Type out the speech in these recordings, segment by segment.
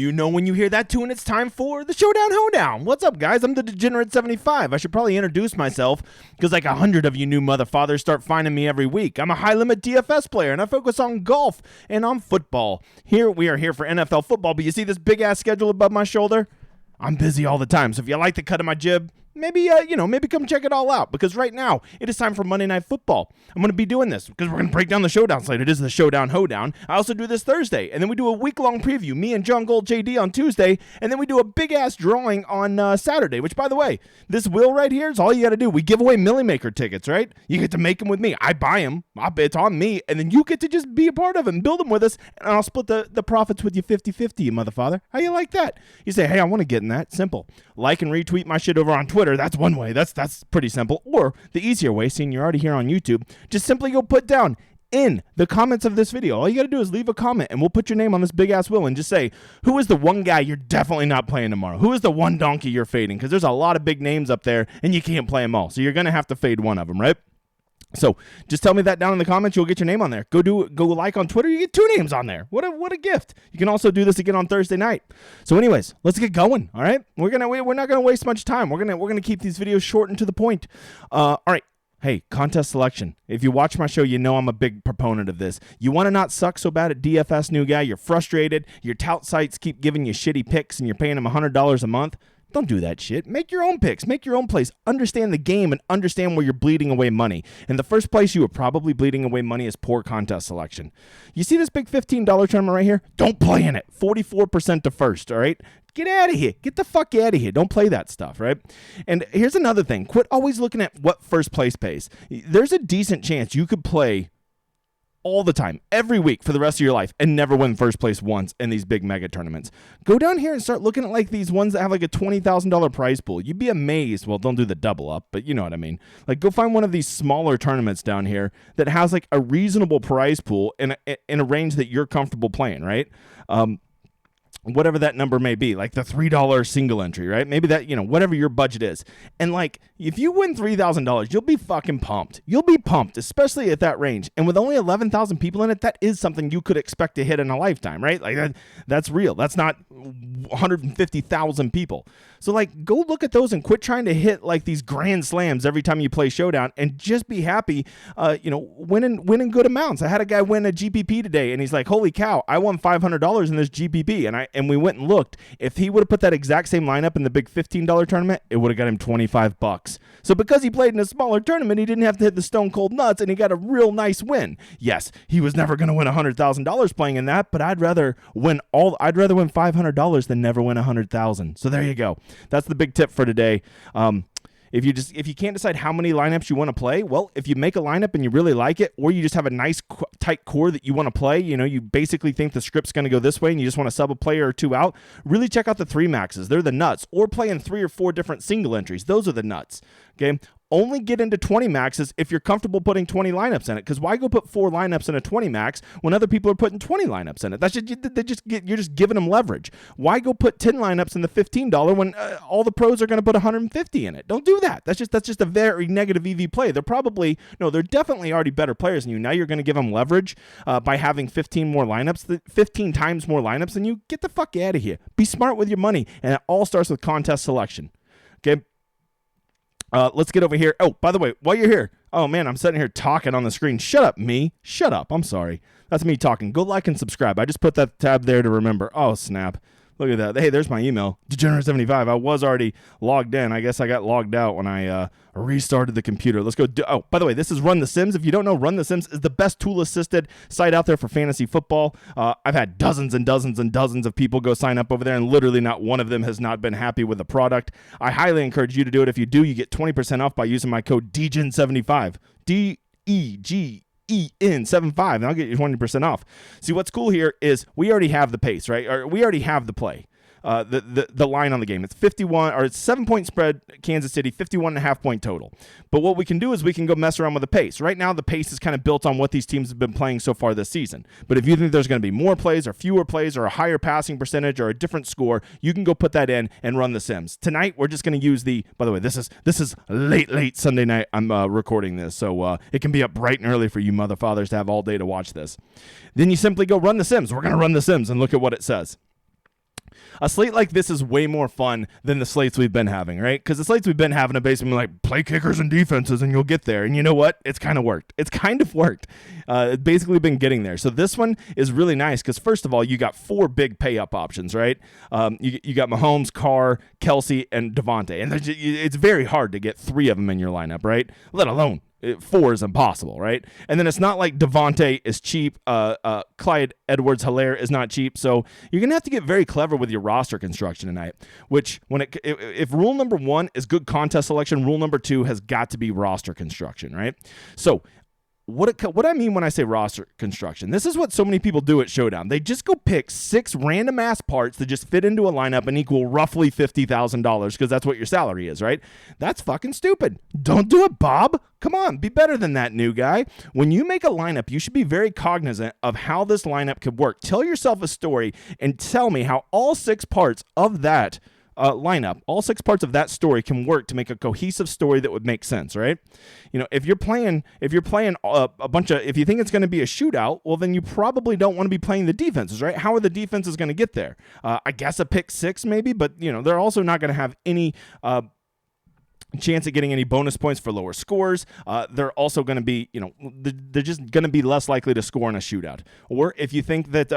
You know when you hear that tune, it's time for the Showdown Hoedown. What's up, guys? I'm the Degenerate 75. I should probably introduce myself because like 100 of you new motherfathers start finding me every week. I'm a high-limit DFS player, and I focus on golf and on football. We are here for NFL football, but you see this big-ass schedule above my shoulder? I'm busy all the time, so if you like the cut of my jib, maybe come check it all out, because right now it is time for Monday Night Football. I'm going to be doing this because we're going to break down the Showdown slate. It is the Showdown Hoedown. I also do this Thursday, and then we do a week-long preview, me and John Gold JD on Tuesday, and then we do a big-ass drawing on Saturday, which, by the way, this wheel right here is all you got to do. We give away Millie Maker tickets, right? You get to make them with me. I buy them. It's on me, and then you get to just be a part of it and build them with us, and I'll split the profits with you 50-50, you motherfather. How you like that? You say, hey, I want to get in that. Simple. Like and retweet my shit over on Twitter. That's one way. That's pretty simple. Or the easier way, seeing you're already here on YouTube, just simply go put down in the comments of this video. All you got to do is leave a comment, and we'll put your name on this big-ass wheel and just say, who is the one guy you're definitely not playing tomorrow? Who is the one donkey you're fading? Because there's a lot of big names up there, and you can't play them all. So you're going to have to fade one of them, right? So just tell me that down in the comments. You'll get your name on there. Go like on Twitter. You get 2 names on there. What a gift. You can also do this again on Thursday night. So anyways, let's get going. All right. We're not gonna waste much time. We're gonna keep these videos short and to the point. All right. Hey, contest selection. If you watch my show, you know I'm a big proponent of this. You want to not suck so bad at DFS, new guy. You're frustrated. Your tout sites keep giving you shitty picks, and you're paying them $100 a month. Don't do that shit. Make your own picks. Make your own plays. Understand the game and understand where you're bleeding away money. And the first place you are probably bleeding away money is poor contest selection. You see this big $15 tournament right here? Don't play in it. 44% to first, all right? Get out of here. Get the fuck out of here. Don't play that stuff, right? And here's another thing. Quit always looking at what first place pays. There's a decent chance you could play all the time, every week for the rest of your life, and never win first place once in these big mega tournaments. Go down here and start looking at like these ones that have like a $20,000 prize pool. You'd be amazed. Well, don't do the double up, but you know what I mean. Like, go find one of these smaller tournaments down here that has like a reasonable prize pool in a range that you're comfortable playing, right? Whatever that number may be, like the $3 single entry, right? Maybe that, whatever your budget is. And like, if you win $3,000, you'll be fucking pumped. You'll be pumped, especially at that range. And with only 11,000 people in it, that is something you could expect to hit in a lifetime, right? Like that's real. That's not 150,000 people. So like, go look at those and quit trying to hit like these grand slams every time you play Showdown, and just be happy, winning good amounts. I had a guy win a GPP today, and he's like, holy cow, I won $500 in this GPP. And we went and looked. If he would have put that exact same lineup in the big $15 tournament, it would have got him $25. So because he played in a smaller tournament, he didn't have to hit the stone cold nuts, and he got a real nice win. Yes, he was never going to win $100,000 playing in that, but I'd rather win $500 than never win $100,000. So there you go. That's the big tip for today. If you can't decide how many lineups you want to play, well, if you make a lineup and you really like it, or you just have a nice tight core that you want to play, you basically think the script's going to go this way and you just want to sub a player or two out, really check out the 3 maxes. They're the nuts. Or play in 3 or 4 different single entries. Those are the nuts. Okay. Only get into 20 maxes if you're comfortable putting 20 lineups in it. Because why go put 4 lineups in a 20 max when other people are putting 20 lineups in it? You're just giving them leverage. Why go put 10 lineups in the $15 when all the pros are going to put 150 in it? Don't do that. That's just a very negative EV play. They're definitely already better players than you. Now you're going to give them leverage by having 15 times more lineups than you. Get the fuck out of here. Be smart with your money, and it all starts with contest selection. Okay. Let's get over here. Oh, by the way, while you're here, oh man, I'm sitting here talking on the screen. Shut up, me. Shut up. I'm sorry. That's me talking. Go like and subscribe. I just put that tab there to remember. Oh, snap. Look at that. Hey, there's my email. Degenerate75. I was already logged in. I guess I got logged out when I restarted the computer. Let's go. Oh, by the way, this is Run the Sims. If you don't know, Run the Sims is the best tool-assisted site out there for fantasy football. I've had dozens and dozens and dozens of people go sign up over there, and literally not one of them has not been happy with the product. I highly encourage you to do it. If you do, you get 20% off by using my code DEGEN75. DEGEN75, and I'll get you 20% off. See, what's cool here is we already have the pace, right? Or we already have the play. The line on the game. It's 7-point spread, Kansas City, 51.5 point total. But what we can do is we can go mess around with the pace. Right now, the pace is kind of built on what these teams have been playing so far this season. But if you think there's going to be more plays or fewer plays or a higher passing percentage or a different score, you can go put that in and run the Sims. Tonight, we're just going to use by the way, this is late Sunday night. I'm recording this, so it can be up bright and early for you motherfathers to have all day to watch this. Then you simply go run the Sims. We're going to run the Sims and look at what it says. A slate like this is way more fun than the slates we've been having, right? Because the slates we've been having are basically like, play kickers and defenses and you'll get there. And you know what? It's kind of worked. It's basically been getting there. So this one is really nice because, first of all, you got 4 big pay-up options, right? You got Mahomes, Carr, Kelsey, and Devontae. And it's very hard to get 3 of them in your lineup, right? Let alone 4 is impossible, right? And then it's not like Devontae is cheap. Clyde Edwards-Helaire is not cheap. So you're going to have to get very clever with your roster construction tonight, which if rule number 1 is good contest selection, rule number 2 has got to be roster construction, right? So what I mean when I say roster construction, this is what so many people do at Showdown. They just go pick 6 random ass parts that just fit into a lineup and equal roughly $50,000 because that's what your salary is, right? That's fucking stupid. Don't do it, Bob. Come on, be better than that, new guy. When you make a lineup, you should be very cognizant of how this lineup could work. Tell yourself a story and tell me how all 6 parts of that lineup, all 6 parts of that story can work to make a cohesive story that would make sense, right? If you're playing a bunch of, if you think it's going to be a shootout, well, then you probably don't want to be playing the defenses, right? How are the defenses going to get there? I guess a pick 6 maybe, but they're also not going to have any chance at getting any bonus points for lower scores. They're also going to be, they're just going to be less likely to score in a shootout. Or if you think that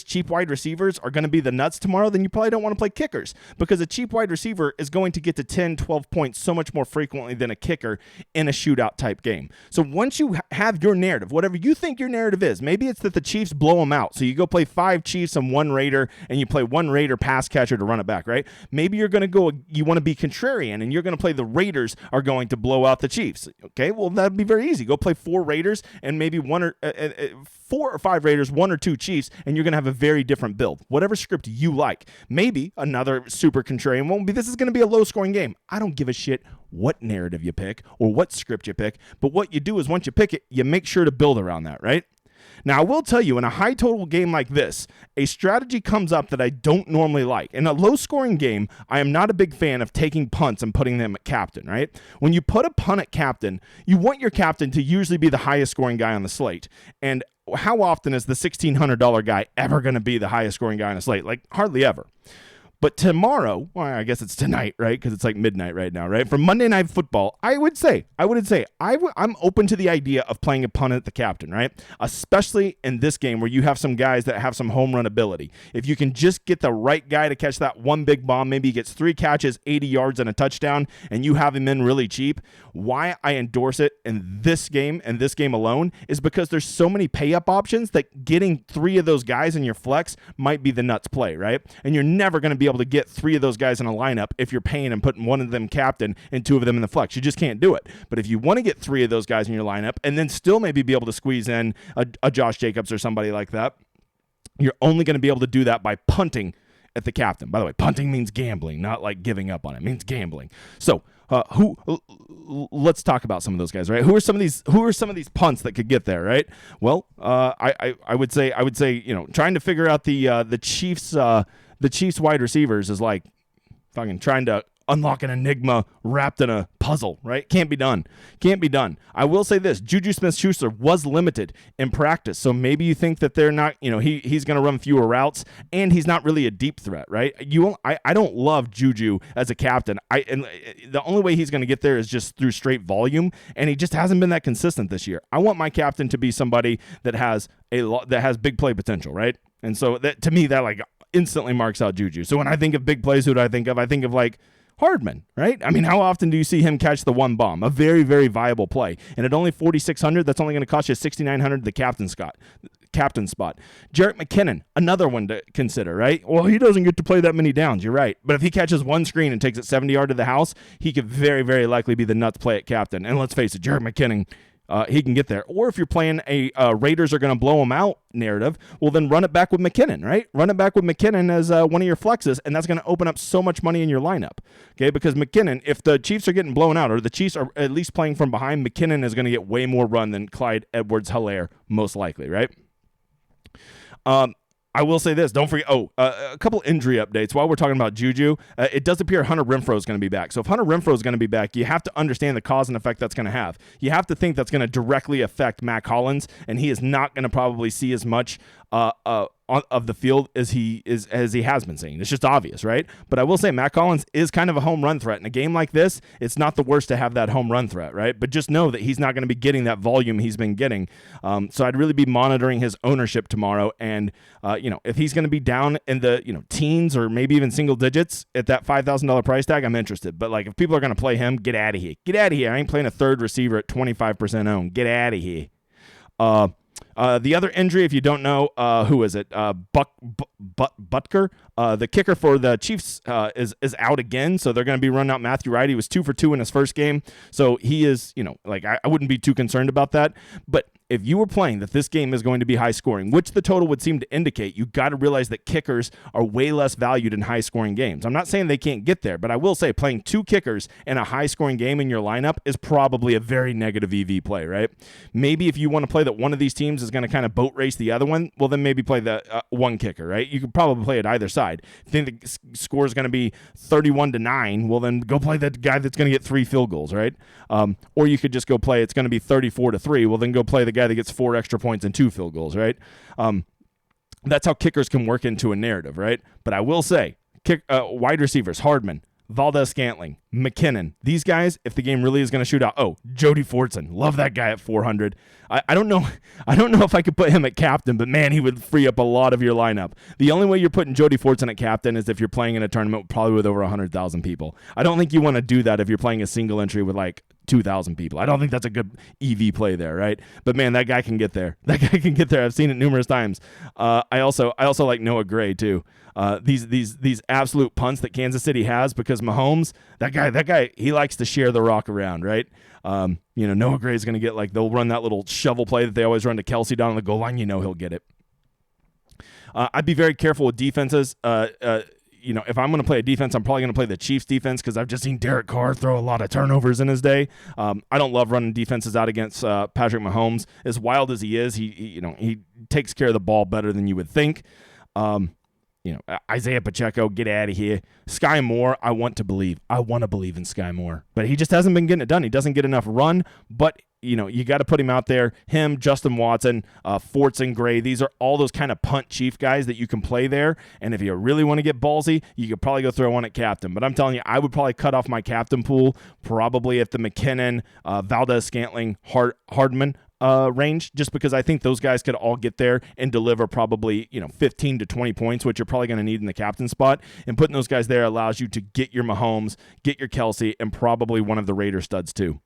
cheap wide receivers are going to be the nuts tomorrow, then you probably don't want to play kickers because a cheap wide receiver is going to get to 10, 12 points so much more frequently than a kicker in a shootout type game. So once you have your narrative, whatever you think your narrative is, maybe it's that the Chiefs blow them out. So you go play 5 Chiefs and 1 Raider and you play 1 Raider pass catcher to run it back, right? Maybe you want to be contrarian and you're going to play the Raiders are going to blow out the Chiefs. Okay, well, that'd be very easy. Go play 4 Raiders and maybe 4 or 5 Raiders, 1 or 2 Chiefs, and you're going to have a very different build. Whatever script you like. Maybe another super contrarian won't be. This is going to be a low-scoring game. I don't give a shit what narrative you pick or what script you pick, but what you do is once you pick it, you make sure to build around that, right? Now, I will tell you, in a high-total game like this, a strategy comes up that I don't normally like. In a low-scoring game, I am not a big fan of taking punts and putting them at captain, right? When you put a punt at captain, you want your captain to usually be the highest-scoring guy on the slate. And how often is the $1,600 guy ever going to be the highest-scoring guy on the slate? Like, hardly ever. But tomorrow, well, I guess it's tonight, right? Because it's like midnight right now, right? For Monday Night Football, I'm open to the idea of playing a punt at the captain, right? Especially in this game where you have some guys that have some home run ability. If you can just get the right guy to catch that one big bomb, maybe he gets 3 catches, 80 yards, and a touchdown, and you have him in really cheap. Why I endorse it in this game and this game alone is because there's so many pay-up options that getting 3 of those guys in your flex might be the nuts play, right? And you're never going to be able to get 3 of those guys in a lineup if you're paying and putting 1 of them captain and 2 of them in the flex. You just can't do it. But if you want to get 3 of those guys in your lineup and then still maybe be able to squeeze in a Josh Jacobs or somebody like that, you're only going to be able to do that by punting at the captain. By the way, punting means gambling, not like giving up on it. It means gambling. So let's talk about some of those guys, right? Who are some of these punts that could get there, right? Well, I would say, trying to figure out the Chiefs wide receivers is like fucking trying to unlock an enigma wrapped in a puzzle, right? Can't be done. I will say this, Juju Smith-Schuster was limited in practice, so maybe you think that they're not, he's going to run fewer routes, and he's not really a deep threat, right? I don't love Juju as a captain. And the only way he's going to get there is just through straight volume, and he just hasn't been that consistent this year. I want my captain to be somebody that has big play potential, right? And so that, to me, that like instantly marks out Juju. So when I think of big plays, who do I think of? I think of like Hardman, right? I mean, how often do you see him catch the one bomb? A very, very viable play. And at only $4,600, that's only going to cost you $6,900 the captain spot. Jerick McKinnon, another one to consider, right? Well, he doesn't get to play that many downs. You're right. But if he catches one screen and takes it 70 yards to the house, he could very, very likely be the nuts play at captain. And let's face it, Jerick McKinnon, he can get there. Or if you're playing a Raiders are going to blow him out narrative, well, then run it back with McKinnon, right? Run it back with McKinnon as one of your flexes, and that's going to open up so much money in your lineup, okay? Because McKinnon, if the Chiefs are getting blown out or the Chiefs are at least playing from behind, McKinnon is going to get way more run than Clyde Edwards-Helaire, most likely, right? I will say this, don't forget, a couple injury updates. While we're talking about Juju, it does appear Hunter Renfrow is going to be back. So if Hunter Renfrow is going to be back, you have to understand the cause and effect that's going to have. You have to think that's going to directly affect Mac Hollins, and he is not going to probably see as much of the field as he has been saying. It's just obvious, right? But I will say Matt Collins is kind of a home run threat. In a game like this, it's not the worst to have that home run threat, right? But just know that he's not going to be getting that volume he's been getting. So I'd really be monitoring his ownership tomorrow. And, if he's going to be down in the, teens or maybe even single digits at that $5,000 price tag, I'm interested. But like if people are going to play him, get out of here. Get out of here. I ain't playing a third receiver at 25% owned. Get out of here. The other injury, if you don't know, who is it? Butker, the kicker for the Chiefs, is out again. So they're going to be running out Matthew Wright. He was 2 for 2 in his first game. So he is, I wouldn't be too concerned about that. But if you were playing that this game is going to be high scoring, which the total would seem to indicate, you got to realize that kickers are way less valued in high scoring games. I'm not saying they can't get there, but I will say playing 2 kickers in a high scoring game in your lineup is probably a very negative EV play, right? Maybe if you want to play that one of these teams is going to kind of boat race the other one, well, then maybe play the one kicker, right? You could probably play it either side. If you think the score is going to be 31-9, well, then go play that guy that's going to get 3 field goals, right? Or you could just go play it's going to be 34-3. Well, then go play the guy that gets 4 extra points and 2 field goals, right? That's how kickers can work into a narrative, right? But I will say, wide receivers, Hardman, Valdez-Scantling, McKinnon, these guys, if the game really is going to shoot out, Jody Fortson, love that guy at 400. I don't know if I could put him at captain, but man, he would free up a lot of your lineup. The only way you're putting Jody Fortson at captain is if you're playing in a tournament probably with over 100,000 people. I don't think you want to do that if you're playing a single entry with like 2,000 people. I don't think that's a good EV play there, right? But man, that guy can get there. I've seen it numerous times. I also like Noah Gray too. These absolute punts that Kansas City has because Mahomes, that guy, he likes to share the rock around, right? Noah Gray is going to get they'll run that little shovel play that they always run to Kelsey down on the goal line. He'll get it. I'd be very careful with defenses. If I'm going to play a defense, I'm probably going to play the Chiefs defense because I've just seen Derek Carr throw a lot of turnovers in his day. I don't love running defenses out against Patrick Mahomes. As wild as he is, he takes care of the ball better than you would think. Isaiah Pacheco, get out of here. Sky Moore, I want to believe in Sky Moore, but he just hasn't been getting it done. He doesn't get enough run, but you got to put him out there. Him, Justin Watson, Fortson, Gray, these are all those kind of punt chief guys that you can play there. And if you really want to get ballsy, you could probably go throw one at captain. But I'm telling you, I would probably cut off my captain pool probably at the McKinnon, Valdez-Scantling, Hardman range, just because I think those guys could all get there and deliver probably 15 to 20 points, which you're probably going to need in the captain spot. And putting those guys there allows you to get your Mahomes, get your Kelsey, and probably one of the Raider studs too.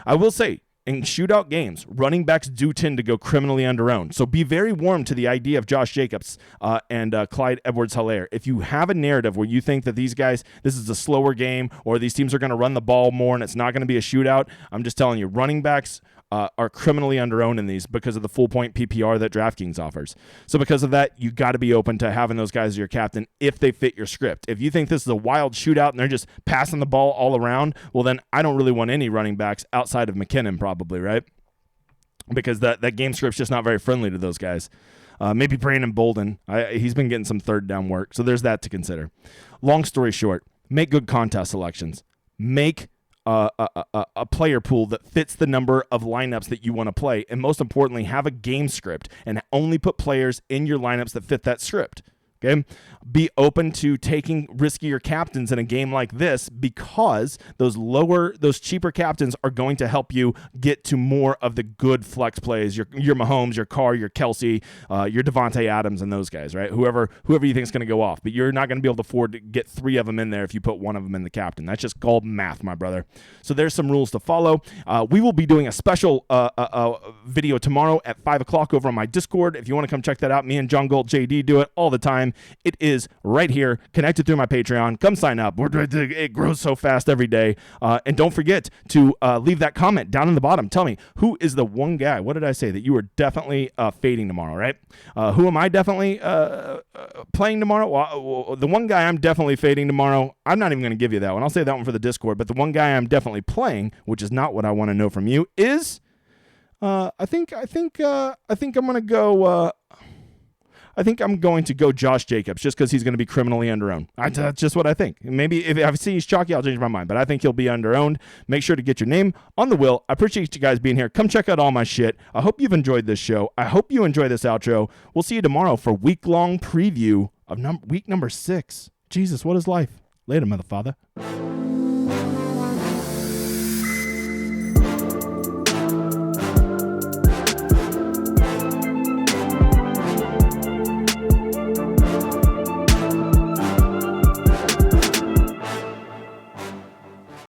I will say, in shootout games, running backs do tend to go criminally underowned. So be very warm to the idea of Josh Jacobs and Clyde Edwards-Helaire. If you have a narrative where you think that these guys, this is a slower game, or these teams are going to run the ball more and it's not going to be a shootout, I'm just telling you, running backs are criminally underowned in these because of the full point PPR that DraftKings offers. So because of that, you got to be open to having those guys as your captain if they fit your script. If you think this is a wild shootout and they're just passing the ball all around, well then I don't really want any running backs outside of McKinnon probably, right? Because that game script's just not very friendly to those guys. Maybe Brandon Bolden. He's been getting some third down work, so there's that to consider. Long story short, make good contest selections. Make a player pool that fits the number of lineups that you want to play, and most importantly, have a game script and only put players in your lineups that fit that script. Okay, be open to taking riskier captains in a game like this because those cheaper captains are going to help you get to more of the good flex plays. Your Mahomes, your Carr, your Kelsey, your Devontae Adams, and those guys, right? Whoever you think is going to go off, but you're not going to be able to afford to get 3 of them in there if you put 1 of them in the captain. That's just called math, my brother. So there's some rules to follow. We will be doing a special video tomorrow at 5 o'clock over on my Discord. If you want to come check that out, me and John Gold JD do it all the time. It is right here, connected through my Patreon. Come sign up. It grows so fast every day. And don't forget to leave that comment down in the bottom. Tell me, who is the one guy, what did I say, that you are definitely fading tomorrow, right? Who am I definitely playing tomorrow? Well, the one guy I'm definitely fading tomorrow, I'm not even going to give you that one. I'll say that one for the Discord. But the one guy I'm definitely playing, which is not what I want to know from you, is I think I'm going to go... I think I'm going to go Josh Jacobs just because he's going to be criminally under-owned. That's just what I think. Maybe if I see he's chalky, I'll change my mind, but I think he'll be under-owned. Make sure to get your name on the will. I appreciate you guys being here. Come check out all my shit. I hope you've enjoyed this show. I hope you enjoy this outro. We'll see you tomorrow for week-long preview of week number 6. Jesus, what is life? Later, motherfather.